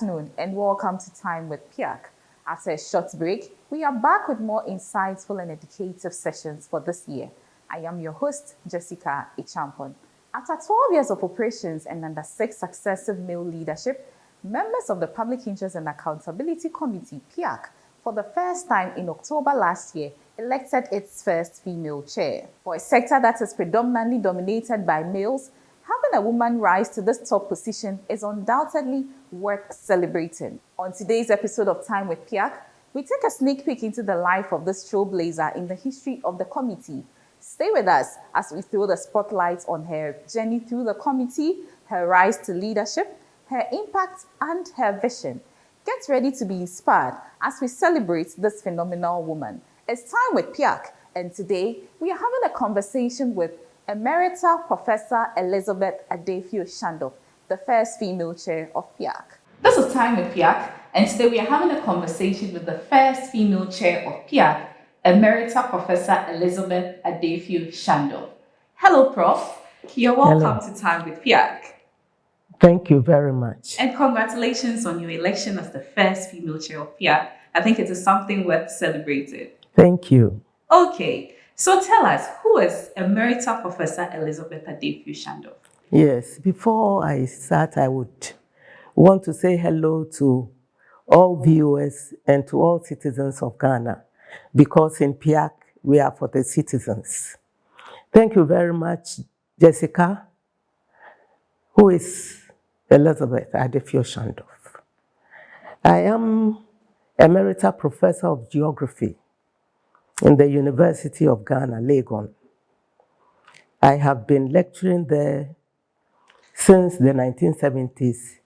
afternoon and welcome to Time with PIAC. After a short break, we are back with more insightful and educative sessions for this year. I am your host, Jessica Ichampon. After 12 years of operations and under 6 successive male leadership, members of the Public Interest and Accountability Committee, PIAC, for the first time in October last year, elected its first female chair. For a sector that is predominantly dominated by males, having a woman rise to this top position is undoubtedly worth celebrating. On today's episode of Time with PIAC, we take a sneak peek into the life of this trailblazer in the history of the committee. Stay with us as we throw the spotlight on her journey through the committee, her rise to leadership, her impact, and her vision. Get ready to be inspired as we celebrate this phenomenal woman. It's Time with PIAC, and today we are having a conversation with Emerita Professor Elizabeth Ardayfio-Schandorf, the first female chair of PIAC. This is Time with PIAC, and today we are having a conversation with the first female chair of PIAC, Emerita Professor Elizabeth Ardayfio-Schandorf. Hello, Prof. You're welcome to Time with PIAC. Thank you very much. And congratulations on your election as the first female chair of PIAC. I think it is something worth celebrating. Thank you. Okay, so tell us, who is Emerita Professor Elizabeth Ardayfio-Schandorf? Yes, before I start, I would want to say hello to all viewers and to all citizens of Ghana, because in PIAC, we are for the citizens. Thank you very much, Jessica. Who is Elizabeth Ardayfio-Schandorf? I am Emerita Professor of Geography in the University of Ghana, Legon. I have been lecturing there since the 1970s,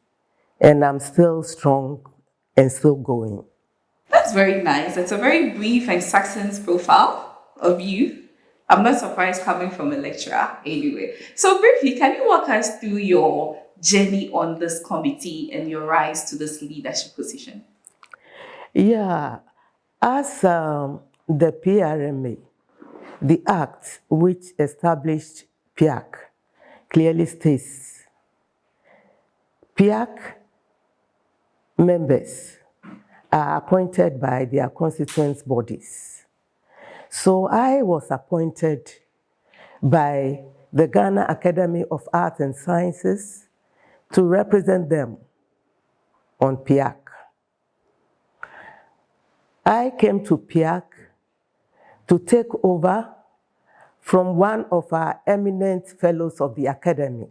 and I'm still strong and still going. That's very nice. It's a very brief and succinct profile of you. I'm not surprised coming from a lecturer anyway. So briefly, can you walk us through your journey on this committee and your rise to this leadership position? Yeah, as the PRMA, the act which established PIAC, clearly states PIAC members are appointed by their constituent bodies. So I was appointed by the Ghana Academy of Arts and Sciences to represent them on PIAC. I came to PIAC to take over from one of our eminent fellows of the Academy,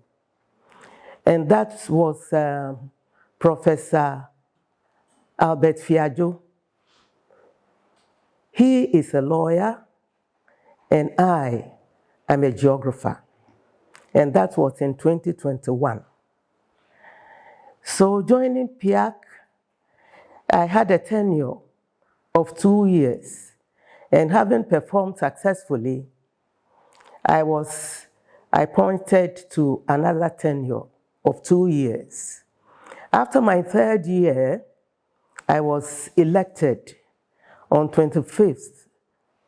and that was Professor Albert Fiajo. He is a lawyer, and I am a geographer, and that was in 2021. So joining PIAC, I had a tenure of 2 years, and having performed successfully, I was appointed to another tenure of 2 years. After my 3rd year, I was elected on 25th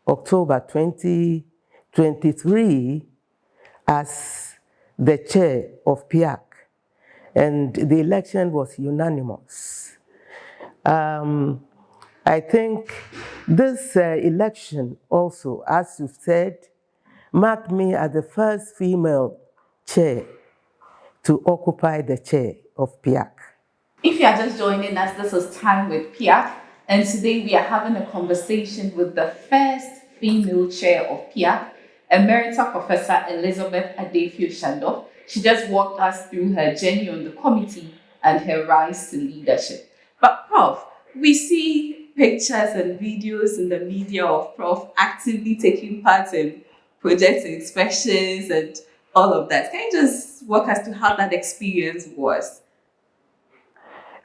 October 2023 as the chair of PIAC, and the election was unanimous. I think this election also, as you said, marked me as the first female chair to occupy the chair of PIAC. If you are just joining us, this is Time with PIAC, and today we are having a conversation with the first female chair of PIAC, Emerita Professor Elizabeth Ardayfio-Schandorf. She just walked us through her journey on the committee and her rise to leadership. But Prof, we see pictures and videos in the media of Prof actively taking part in project inspections and all of that. Can you just walk us through how that experience was?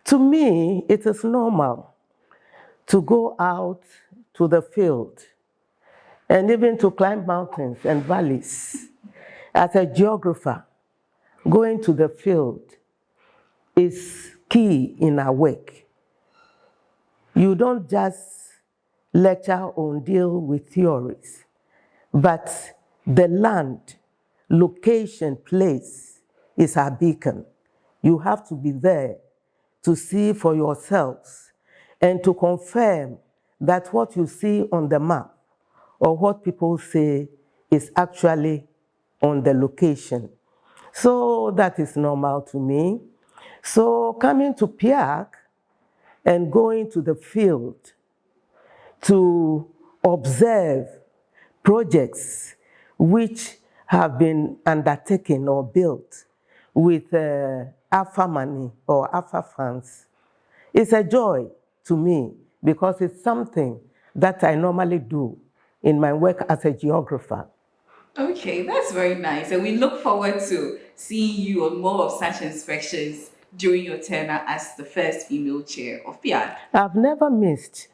To me, it is normal to go out to the field and even to climb mountains and valleys. As a geographer, going to the field is key in our work. You don't just lecture or deal with theories, but the land, location, place is our beacon. You have to be there to see for yourselves and to confirm that what you see on the map or what people say is actually on the location. So that is normal to me. So coming to PIAC and going to the field to observe projects which have been undertaken or built with alpha money or alpha funds, it's a joy to me because it's something that I normally do in my work as a geographer. Okay, that's very nice. And we look forward to seeing you on more of such inspections during your tenure as the first female chair of PIAC. I've never missed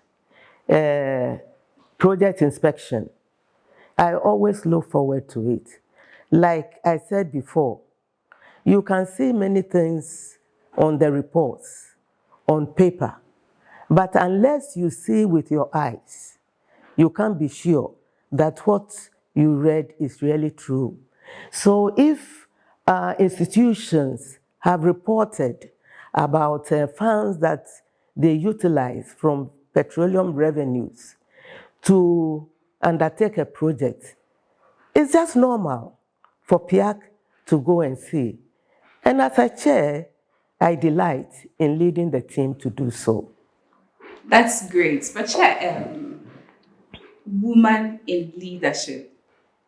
project inspection. I always look forward to it. Like I said before, you can see many things on the reports, on paper, but unless you see with your eyes, you can't be sure that what you read is really true. So if institutions have reported about funds that they utilize from petroleum revenues to undertake a project, it's just normal for PIAC to go and see. And as a chair, I delight in leading the team to do so. That's great. But chair, woman in leadership.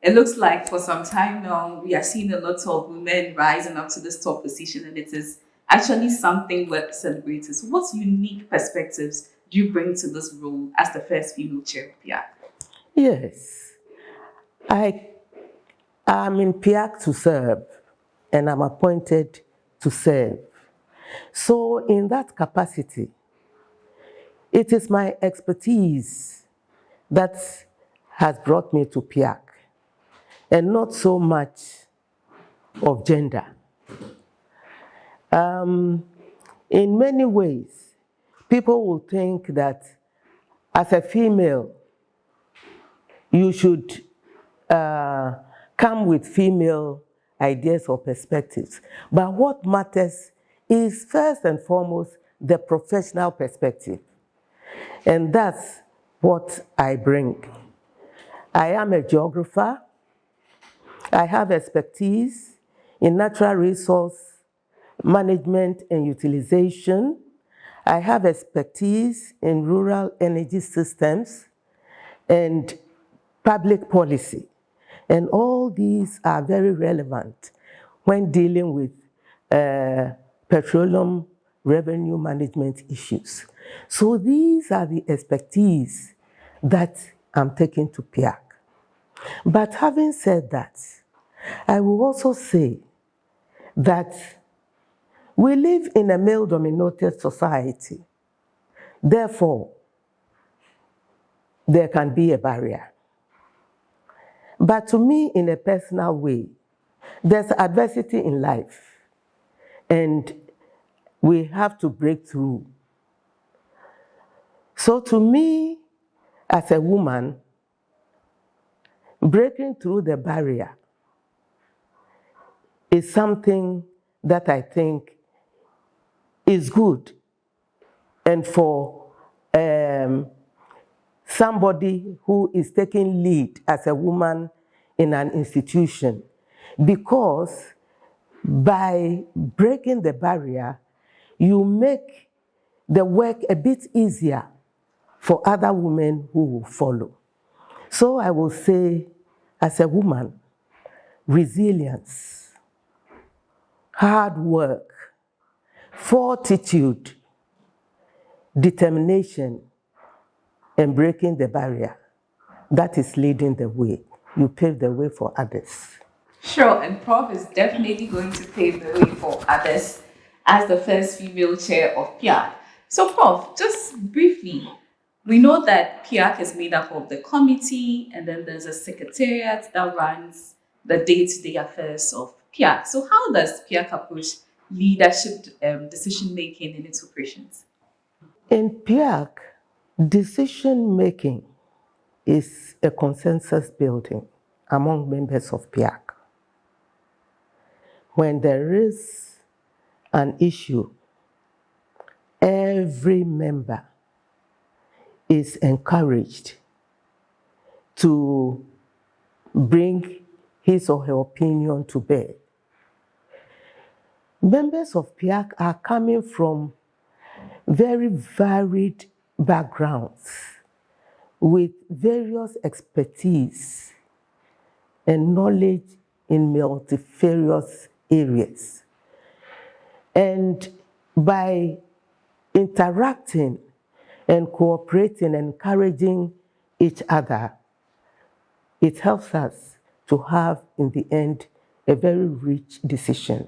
It looks like for some time now, we are seeing a lot of women rising up to this top position, and it is actually something worth celebrating. So, what unique perspectives do you bring to this role as the first female chair of PIAC? Yes, I am in PIAC to serve, and I'm appointed to serve. So in that capacity, it is my expertise that has brought me to PIAC, and not so much of gender. In many ways, people will think that as a female, you should come with female ideas or perspectives. But what matters is first and foremost the professional perspective. And that's what I bring. I am a geographer. I have expertise in natural resource management and utilization. I have expertise in rural energy systems and public policy. And all these are very relevant when dealing with petroleum revenue management issues. So these are the expertise that I'm taking to PIAC. But having said that, I will also say that we live in a male-dominated society. Therefore, there can be a barrier. But to me, in a personal way, there's adversity in life, and we have to break through. So to me, as a woman, breaking through the barrier is something that I think is good, and for somebody who is taking lead as a woman in an institution, because by breaking the barrier, you make the work a bit easier for other women who will follow. So I will say, as a woman, resilience, hard work, fortitude, determination, and breaking the barrier, that is leading the way. You pave the way for others. Sure, and Prof is definitely going to pave the way for others as the first female chair of PIAC. So, Prof, just briefly, we know that PIAC is made up of the committee, and then there's a secretariat that runs the day-to-day affairs of PIAC. So, how does PIAC approach leadership decision-making in its operations? In PIAC, decision-making is a consensus building among members of PIAC. When there is an issue every member is encouraged to bring his or her opinion to bear. Members of PIAC are coming from very varied backgrounds with various expertise and knowledge in multifarious areas. And by interacting and cooperating, encouraging each other, it helps us to have, in the end, a very rich decision,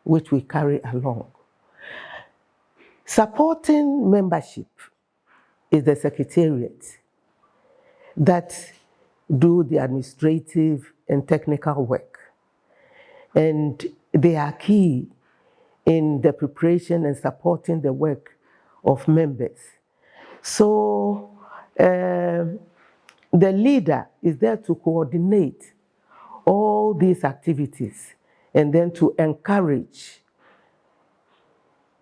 which we carry along. Supporting membership is the secretariat that do the administrative and technical work. And they are key in the preparation and supporting the work of members. So the leader is there to coordinate all these activities and then to encourage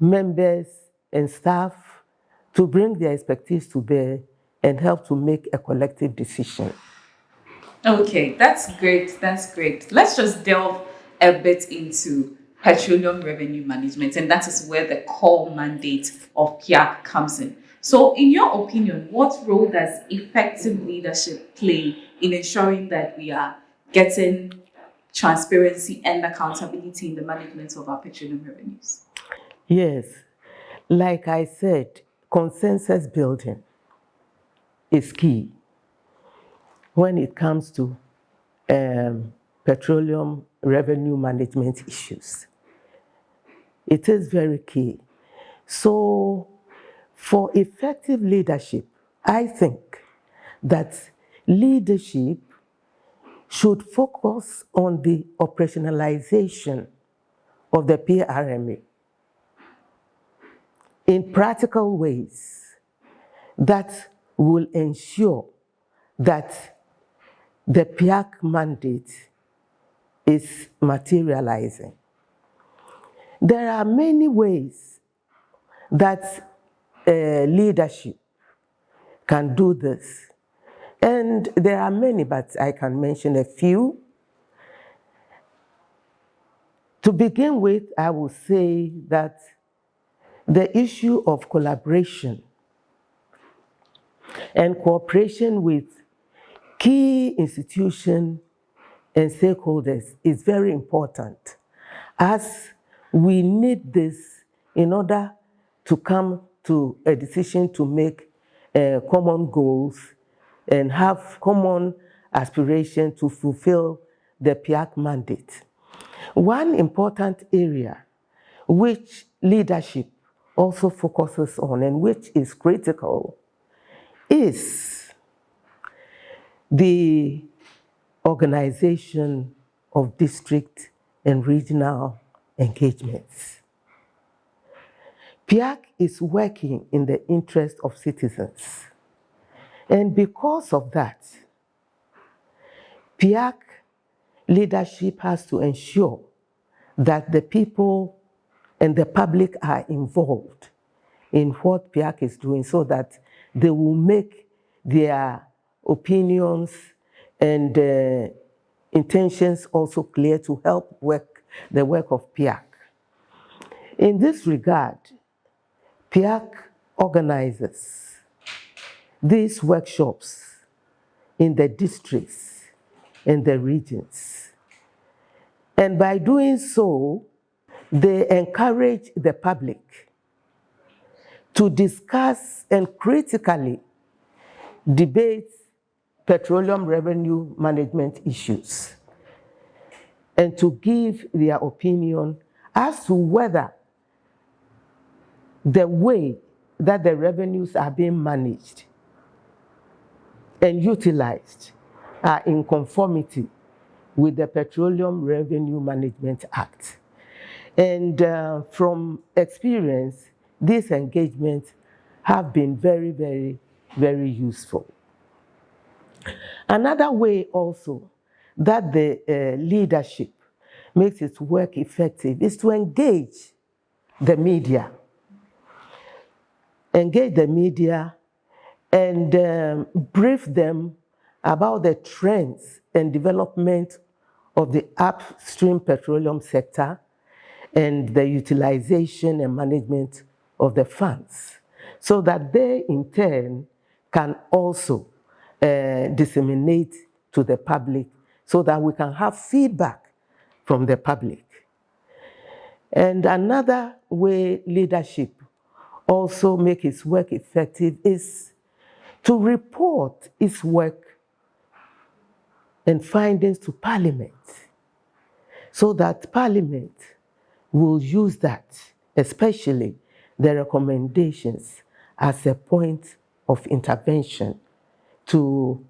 members and staff to bring their expertise to bear and help to make a collective decision. Okay, that's great. That's great. Let's just delve a bit into petroleum revenue management, and that is where the core mandate of PIAC comes in. So, in your opinion, what role does effective leadership play in ensuring that we are getting transparency and accountability in the management of our petroleum revenues? Yes, like I said, consensus building is key when it comes to petroleum revenue management issues. It is very key. So for effective leadership, I think that leadership should focus on the operationalization of the PRMA in practical ways that will ensure that the PIAC mandate is materializing. There are many ways that leadership can do this. And there are many, but I can mention a few. To begin with, I will say that the issue of collaboration and cooperation with key institutions and stakeholders is very important, as we need this in order to come to a decision to make common goals and have common aspiration to fulfill the PIAC mandate. One important area which leadership also focuses on and which is critical is the organization of district and regional engagements. PIAC is working in the interest of citizens. And because of that, PIAC leadership has to ensure that the people and the public are involved in what PIAC is doing so that they will make their opinions and intentions also clear to help the work of PIAC. In this regard, PIAC organizes these workshops in the districts and the regions. And by doing so, they encourage the public to discuss and critically debate petroleum revenue management issues and to give their opinion as to whether the way that the revenues are being managed and utilized are in conformity with the Petroleum Revenue Management Act. And from experience, these engagements have been very, very, very useful. Another way also that the leadership makes its work effective is to engage the media. engage the media, and brief them about the trends and development of the upstream petroleum sector and the utilization and management of the funds, so that they in turn can also disseminate to the public, so that we can have feedback from the public. And another way leadership also make its work effective is to report its work and findings to Parliament, so that Parliament will use that, especially the recommendations, as a point of intervention to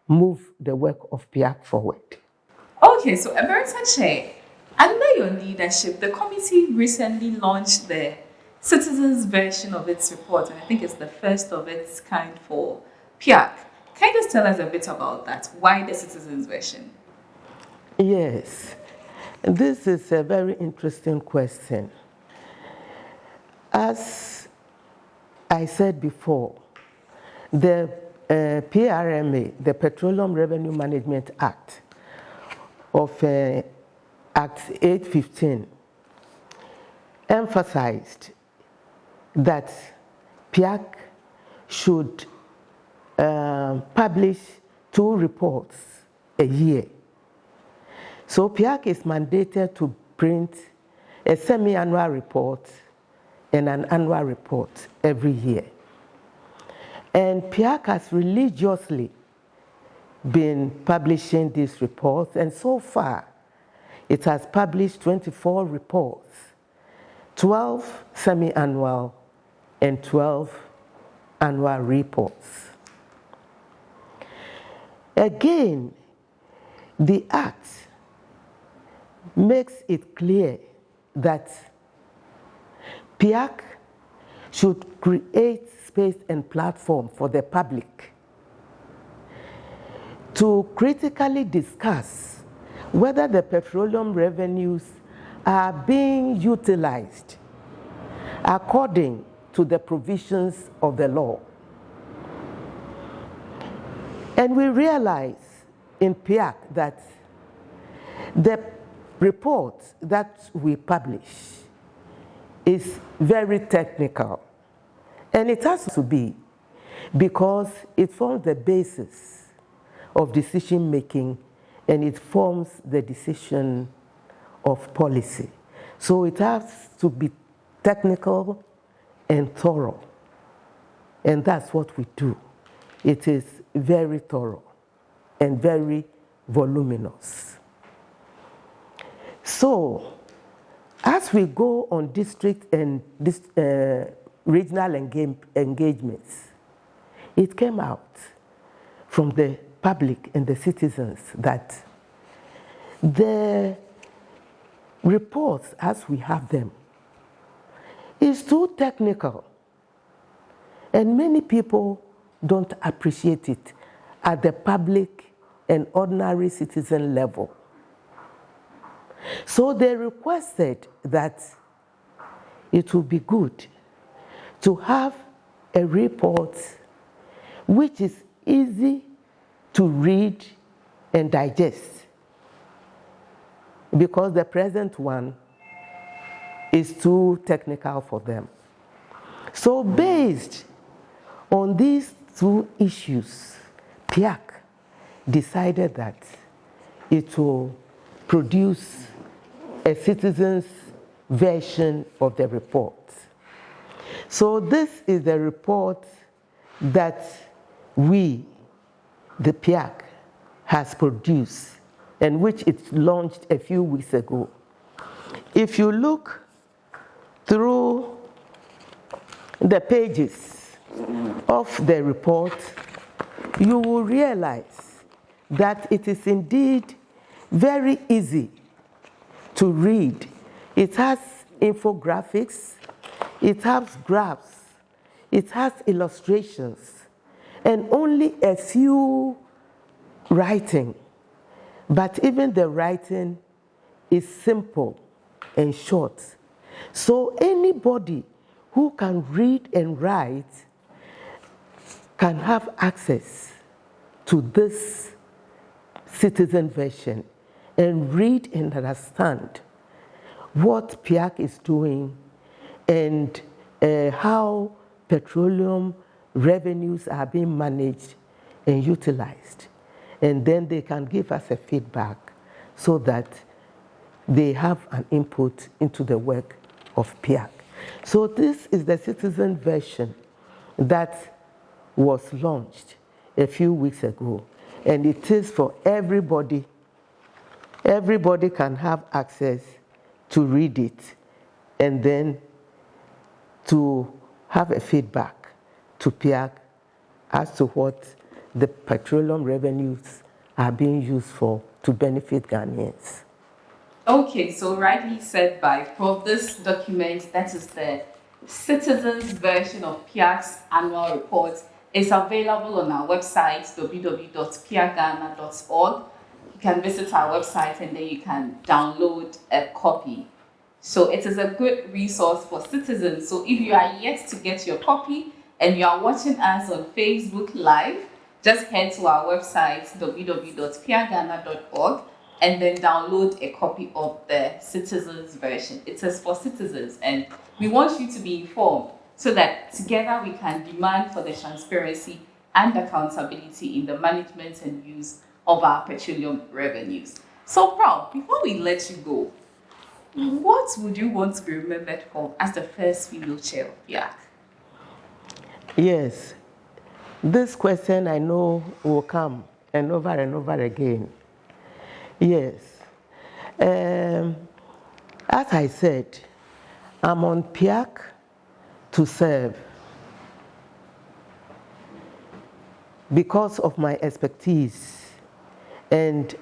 move the work of PIAC forward. Okay, so Emerita Chair, under your leadership, the committee recently launched the citizens' version of its report, and I think it's the first of its kind for PIAC. Can you just tell us a bit about that? Why the citizens' version? Yes, this is a very interesting question. As I said before, the PRMA, the Petroleum Revenue Management Act of Act 815, emphasized that PIAC should publish 2 reports a year. So PIAC is mandated to print a semi-annual report and an annual report every year. And PIAC has religiously been publishing these reports, and so far it has published 24 reports, 12 semi-annual and 12 annual reports. Again, the Act makes it clear that PIAC should create space and platform for the public to critically discuss whether the petroleum revenues are being utilized according to the provisions of the law. And we realize in PIAC that the report that we publish is very technical, and it has to be, because it forms the basis of decision making and it forms the decision of policy. So it has to be technical and thorough, and that's what we do. It is very thorough and very voluminous. So, as we go on district and regional engagements, it came out from the public and the citizens that the reports, as we have them, is too technical, and many people don't appreciate it at the public and ordinary citizen level. So they requested that it would be good to have a report which is easy to read and digest, because the present one is too technical for them. So based on these 2 issues, PIAC decided that it will produce a citizen's version of the report. So this is the report that we, the PIAC, has produced, and which it launched a few weeks ago. If you look through the pages of the report, you will realize that it is indeed very easy to read. It has infographics, it has graphs, it has illustrations, and only a few writing. But even the writing is simple and short. So anybody who can read and write can have access to this citizen version and read and understand what PIAC is doing and how petroleum revenues are being managed and utilized. And then they can give us a feedback so that they have an input into the work of PIAC. So this is the citizen version that was launched a few weeks ago. And it is for everybody. Everybody can have access to read it and then to have a feedback to PIAC as to what the petroleum revenues are being used for to benefit Ghanaians. Okay, so rightly said by Prof, this document, that is the citizens version of PIAC's annual report, is available on our website, www.piaghana.org. You can visit our website and then you can download a copy. So it is a good resource for citizens. So if you are yet to get your copy and you are watching us on Facebook Live, just head to our website, www.piaghana.org, and then download a copy of the citizens version. It is for citizens, and we want you to be informed so that together we can demand for the transparency and accountability in the management and use of our petroleum revenues. So, Prof, before we let you go, what would you want to be remembered for as the first female chair of PIAC? Yes, this question I know will come and over again. Yes. As I said, I'm on PIAC to serve because of my expertise and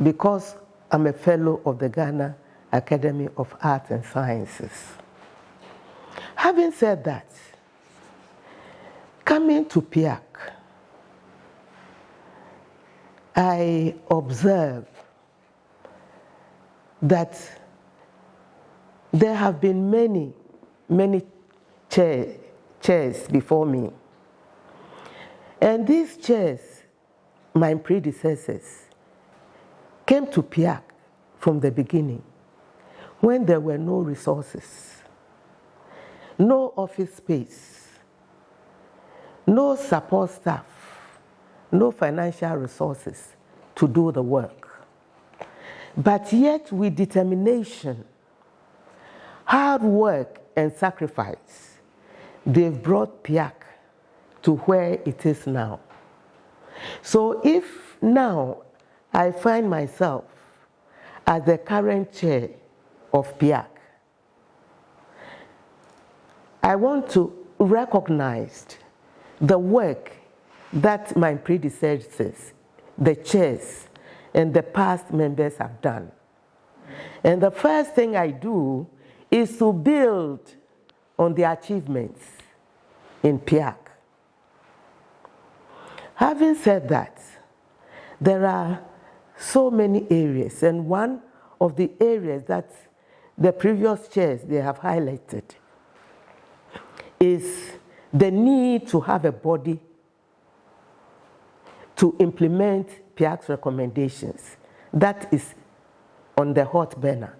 because I'm a fellow of the Ghana Academy of Arts and Sciences. Having said that, coming to PIAC, I observe that there have been many chairs before me. And these chairs, my predecessors, came to PIAC from the beginning when there were no resources, no office space, no support staff, no financial resources to do the work. But yet with determination, hard work and sacrifice, they've brought PIAC to where it is now. So if now I find myself as the current chair of PIAC, I want to recognize the work that my predecessors, the chairs, and the past members have done. And the first thing I do is to build on the achievements in PIAC. Having said that, there are so many areas, and one of the areas that the previous chairs they have highlighted is the need to have a body to implement PIAC's recommendations. That is on the hot burner.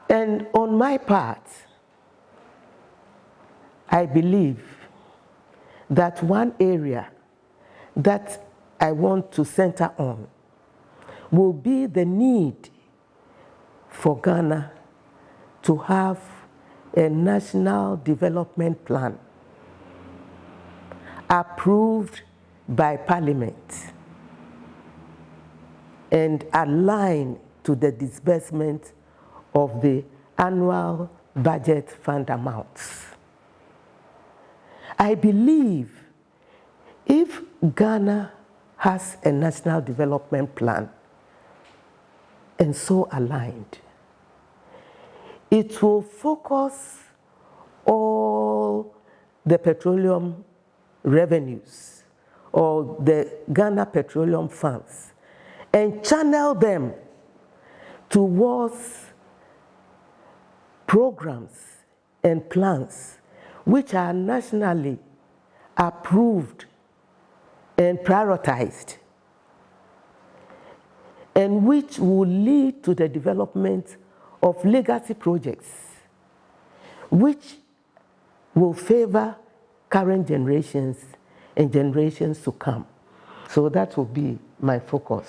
And on my part, I believe that one area that I want to center on will be the need for Ghana to have a national development plan approved by Parliament and aligned to the disbursement of the annual budget fund amounts. I believe if Ghana has a national development plan and so aligned, it will focus all the petroleum revenues or the Ghana petroleum funds and channel them towards programs and plans which are nationally approved and prioritized, and which will lead to the development of legacy projects, which will favor current generations and generations to come. So that will be my focus.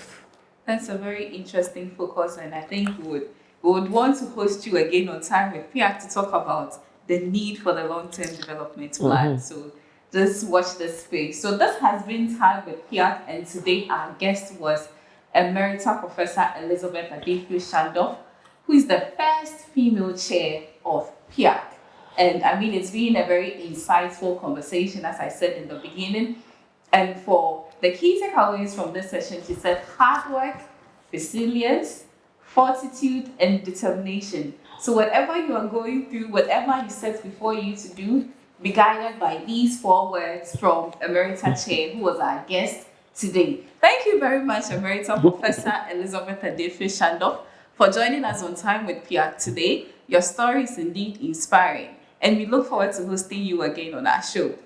That's a very interesting focus, and I think we would want to host you again on Time with PIAC to talk about the need for the long-term development plan. So just watch this space. So this has been Time with PIAC, and today our guest was Emerita Professor Elizabeth Ardayfio-Schandorf, who is the first female chair of PIAC. And I mean, it's been a very insightful conversation, as I said in the beginning. And for the key takeaways from this session, she said hard work, resilience, fortitude, and determination. So whatever you are going through, whatever you set before you to do, be guided by these 4 words from Emerita Chair, who was our guest today. Thank you very much, Emerita Professor Elizabeth Ardayfio-Schandorf, for joining us on Time with PIAC today. Your story is indeed inspiring, and we look forward to hosting you again on our show.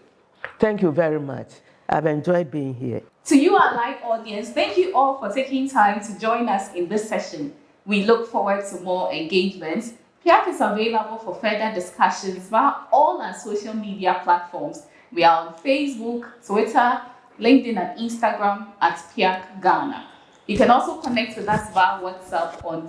Thank you very much. I've enjoyed being here. To you, our live audience, thank you all for taking time to join us in this session. We look forward to more engagements. PIAC is available for further discussions via all our social media platforms. We are on Facebook, Twitter, LinkedIn, and Instagram at PIAC Ghana. You can also connect with us via WhatsApp on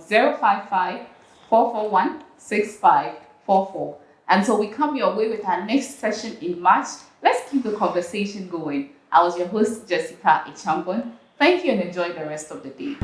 055-441-6544. Until we come your way with our next session in March, let's keep the conversation going. I was your host, Jessica Ichampon. Thank you and enjoy the rest of the day.